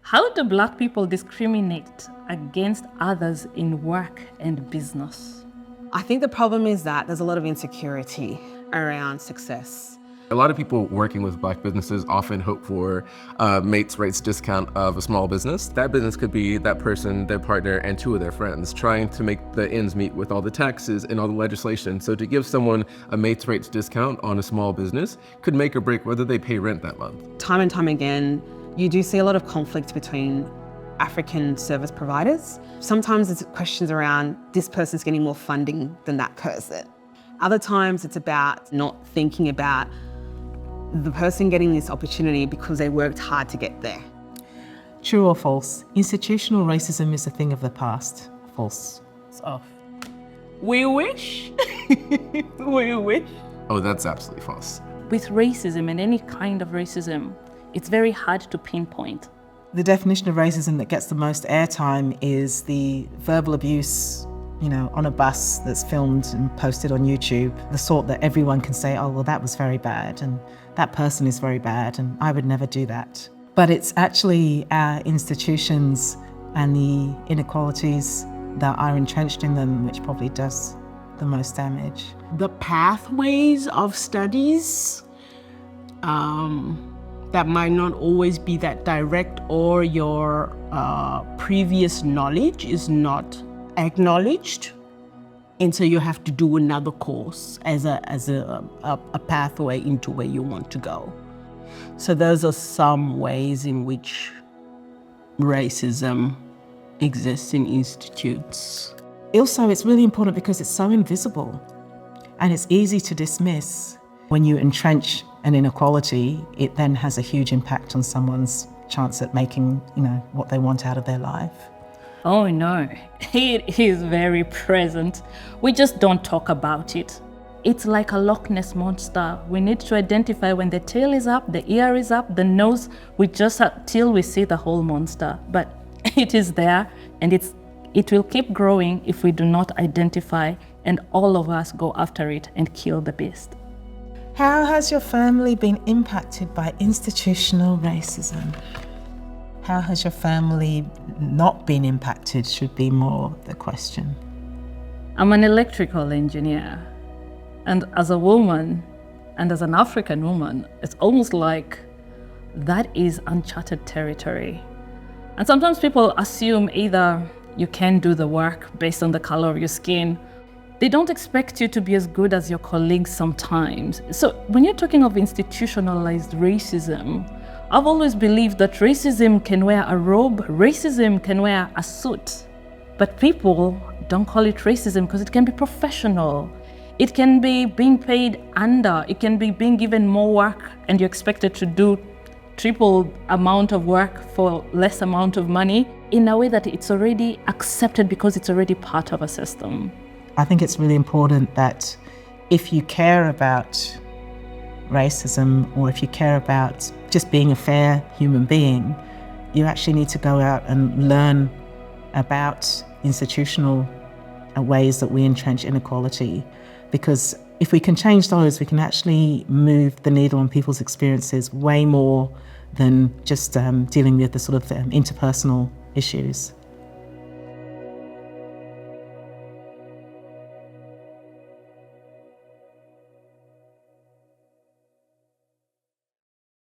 How do Black people discriminate against others in work and business? I think the problem is that there's a lot of insecurity around success. A lot of people working with Black businesses often hope for a mates rates discount of a small business. That business could be that person, their partner, and two of their friends trying to make the ends meet with all the taxes and all the legislation. So to give someone a mates rates discount on a small business could make or break whether they pay rent that month. Time and time again, you do see a lot of conflict between African service providers. Sometimes it's questions around this person's getting more funding than that person. Other times it's about not thinking about the person getting this opportunity because they worked hard to get there. True or false? Institutional racism is a thing of the past. False. It's off. We wish. We wish. Oh, that's absolutely false. With racism and any kind of racism, it's very hard to pinpoint. The definition of racism that gets the most airtime is the verbal abuse, on a bus that's filmed and posted on YouTube, the sort that everyone can say, oh, well, that was very bad, and that person is very bad, and I would never do that. But it's actually our institutions and the inequalities that are entrenched in them which probably does the most damage. The pathways of studies that might not always be that direct, or your previous knowledge is not acknowledged, and so you have to do another course as a pathway into where you want to go. So those are some ways in which racism exists in institutes. Also, it's really important because it's so invisible and it's easy to dismiss. When you entrench an inequality, it then has a huge impact on someone's chance at making, what they want out of their life. Oh no, it is very present. We just don't talk about it. It's like a Loch Ness monster. We need to identify when the tail is up, the ear is up, the nose, we just till we see the whole monster. But it is there, and it will keep growing if we do not identify and all of us go after it and kill the beast. How has your family been impacted by institutional racism? How has your family not been impacted should be more the question. I'm an electrical engineer, and as a woman, and as an African woman, it's almost like that is uncharted territory. And sometimes people assume either you can do the work based on the color of your skin. They don't expect you to be as good as your colleagues sometimes. So when you're talking of institutionalized racism, I've always believed that racism can wear a robe, racism can wear a suit, but people don't call it racism because it can be professional. It can be being paid under, it can be being given more work and you're expected to do triple amount of work for less amount of money in a way that it's already accepted because it's already part of a system. I think it's really important that if you care about racism or if you care about just being a fair human being, you actually need to go out and learn about institutional ways that we entrench inequality. Because if we can change those, we can actually move the needle on people's experiences way more than just dealing with the sort of interpersonal issues.